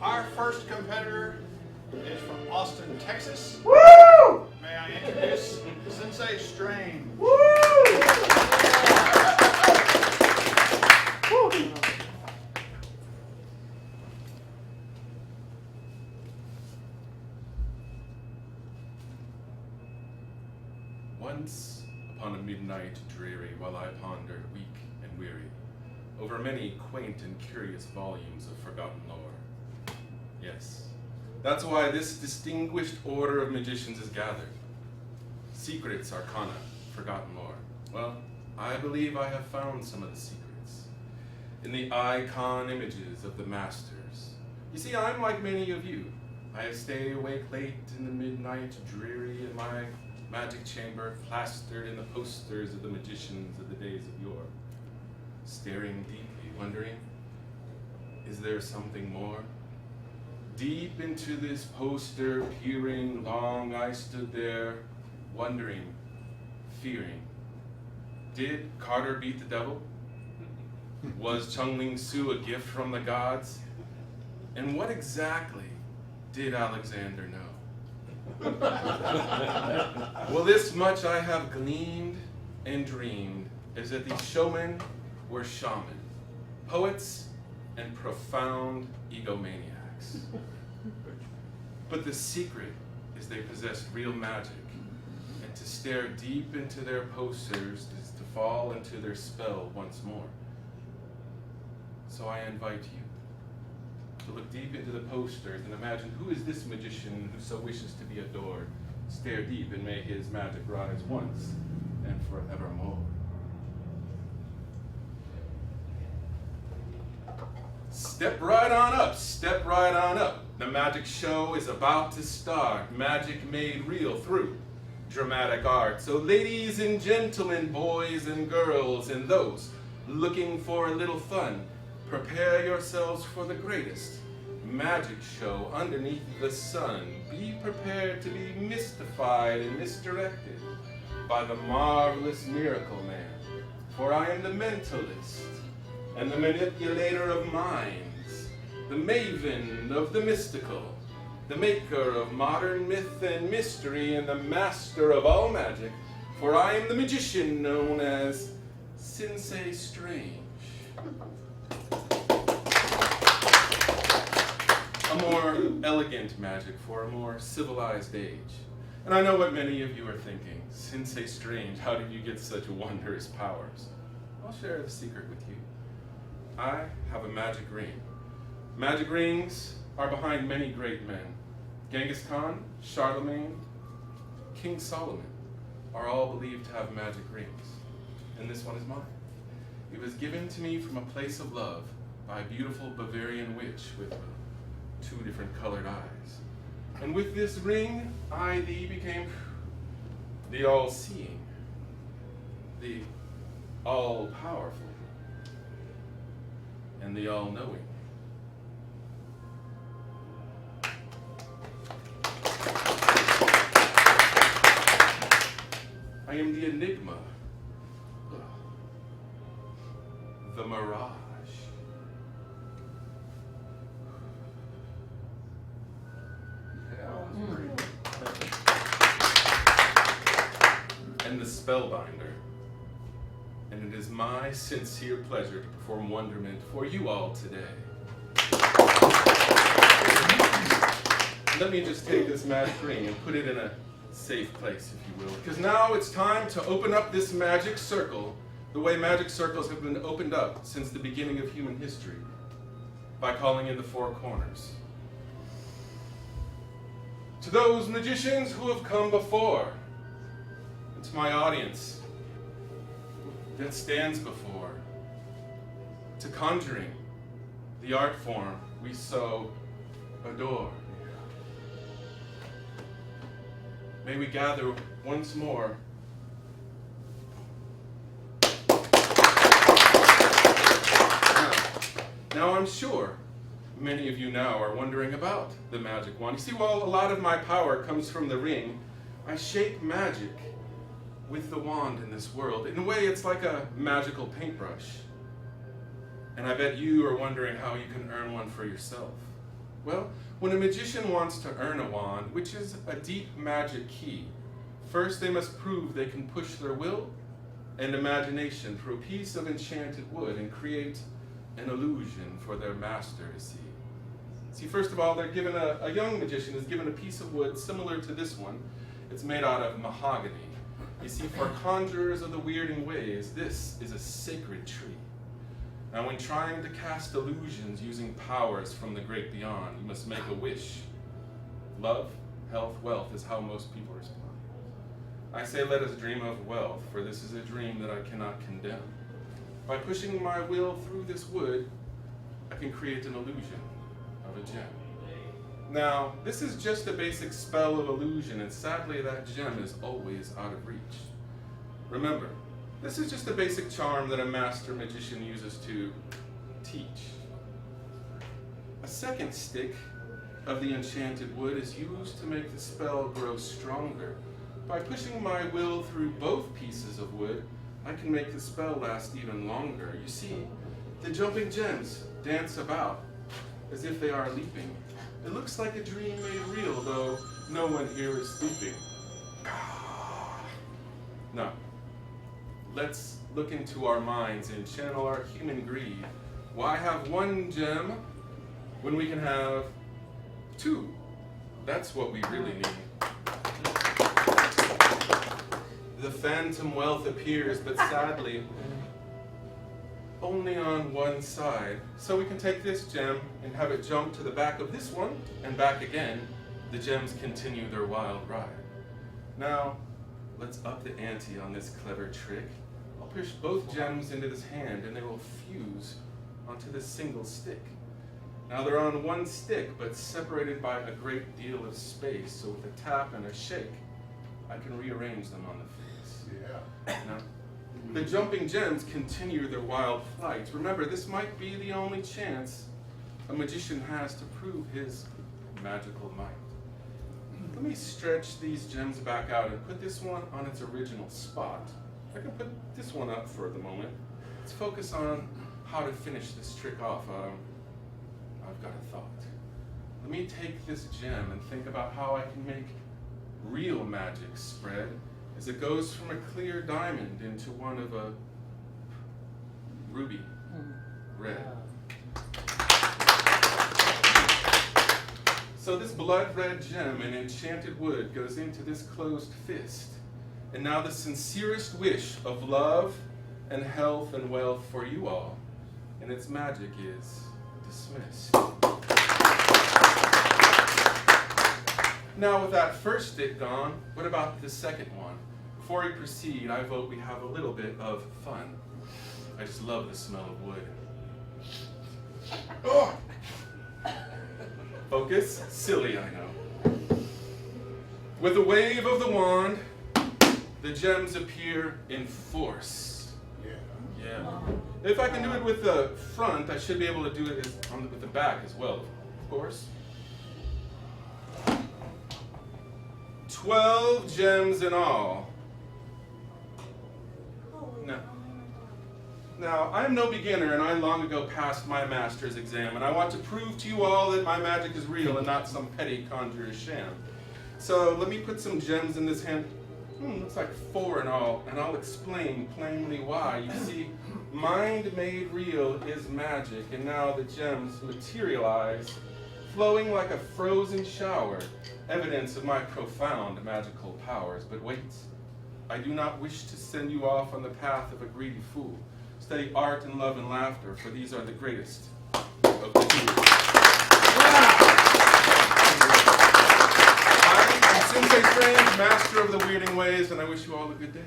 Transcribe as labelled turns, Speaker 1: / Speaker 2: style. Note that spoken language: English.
Speaker 1: Our first competitor is from Austin, Texas.
Speaker 2: Woo!
Speaker 1: May I introduce Sensei Strange.
Speaker 2: Woo! Woo!
Speaker 3: Once upon a midnight dreary, while I pondered, weak and weary, over many quaint and curious volumes of forgotten lore. Yes, that's why this distinguished order of magicians is gathered. Secrets, arcana, forgotten lore. Well, I believe I have found some of the secrets in the icon images of the masters. You see, I'm like many of you. I stay awake late in the midnight dreary in my magic chamber, plastered in the posters of the magicians of the days of yore, staring deeply, wondering, is there something more? Deep into this poster, peering, long I stood there, wondering, fearing. Did Carter beat the devil? Was Chung-Ling Soo a gift from the gods? And what exactly did Alexander know? Well, this much I have gleaned and dreamed, is that these showmen were shaman, poets, and profound egomaniacs. But the secret is they possessed real magic, and to stare deep into their posters is to fall into their spell once more. So I invite you to look deep into the posters and imagine, who is this magician who so wishes to be adored? Stare deep and may his magic rise once and forevermore. Step right on up, step right on up. The magic show is about to start. Magic made real through dramatic art. So ladies and gentlemen, boys and girls, and those looking for a little fun, prepare yourselves for the greatest magic show underneath the sun. Be prepared to be mystified and misdirected by the marvelous miracle man. For I am the mentalist and the manipulator of minds, the maven of the mystical, the maker of modern myth and mystery, and the master of all magic. For I am the magician known as Sensei Strange. A more elegant magic for a more civilized age. And I know what many of you are thinking. Sensei Strange, how did you get such wondrous powers? I'll share the secret with you. I have a magic ring. Magic rings are behind many great men. Genghis Khan, Charlemagne, King Solomon are all believed to have magic rings. And this one is mine. It was given to me from a place of love by a beautiful Bavarian witch with 2 different colored eyes. And with this ring, I thee became the all-seeing, the all-powerful, and the all-knowing. I am the enigma, the mirage, and the spellbinder. And it is my sincere pleasure to perform wonderment for you all today. Let me just take this magic ring and put it in a safe place, if you will. Because now it's time to open up this magic circle the way magic circles have been opened up since the beginning of human history, by calling in the 4 corners. To those magicians who have come before, and to my audience that stands before, to conjuring, the art form we so adore. May we gather once more Now I'm sure many of you now are wondering about the magic wand. You see, while a lot of my power comes from the ring, I shape magic with the wand in this world. In a way, it's like a magical paintbrush. And I bet you are wondering how you can earn one for yourself. Well, when a magician wants to earn a wand, which is a deep magic key, first they must prove they can push their will and imagination through a piece of enchanted wood and create an illusion for their master to see. See, first of all, they're given a young magician is given a piece of wood similar to this one. It's made out of mahogany. You see, for conjurers of the weirding ways, this is a sacred tree. Now, when trying to cast illusions using powers from the great beyond, you must make a wish. Love, health, wealth is how most people respond. I say let us dream of wealth, for this is a dream that I cannot condemn. By pushing my will through this wood, I can create an illusion of a gem. Now, this is just a basic spell of illusion, and sadly that gem is always out of reach. Remember, this is just a basic charm that a master magician uses to teach. A second stick of the enchanted wood is used to make the spell grow stronger. By pushing my will through both pieces of wood, I can make the spell last even longer. You see, the jumping gems dance about as if they are leaping. It looks like a dream made real, though no one here is sleeping. Now, let's look into our minds and channel our human greed. Why have one gem when we can have two? That's what we really need. The phantom wealth appears, but sadly, only on one side. So we can take this gem and have it jump to the back of this one and back again. The gems continue their wild ride. Now, let's up the ante on this clever trick. I'll push both gems into this hand and they will fuse onto this single stick. Now they're on one stick, but separated by a great deal of space. So with a tap and a shake, I can rearrange them on the face.
Speaker 1: Yeah.
Speaker 3: Now, the jumping gems continue their wild flight. Remember, this might be the only chance a magician has to prove his magical might. Let me stretch these gems back out and put this one on its original spot. I can put this one up for the moment. Let's focus on how to finish this trick off. I've got a thought. Let me take this gem and think about how I can make real magic spread as it goes from a clear diamond into one of a ruby red. So this blood red gem in enchanted wood goes into this closed fist. And now the sincerest wish of love and health and wealth for you all, and its magic is dismissed. Now with that first stick gone, what about the second one? Before we proceed, I vote we have a little bit of fun. I just love the smell of wood. Oh! Focus, silly, I know. With a wave of the wand, the gems appear in force. Yeah. If I can do it with the front, I should be able to do it with the back as well, of course. 12 gems in all. Now, I'm no beginner, and I long ago passed my master's exam, and I want to prove to you all that my magic is real and not some petty conjurer's sham. So let me put some gems in this hand. Looks like 4 in all, and I'll explain plainly why. You see, mind made real is magic, and now the gems materialize, flowing like a frozen shower, evidence of my profound magical powers. But wait, I do not wish to send you off on the path of a greedy fool. Study art and love and laughter, for these are the greatest of the tools. I am Sensei, master of the weirding ways, and I wish you all a good day.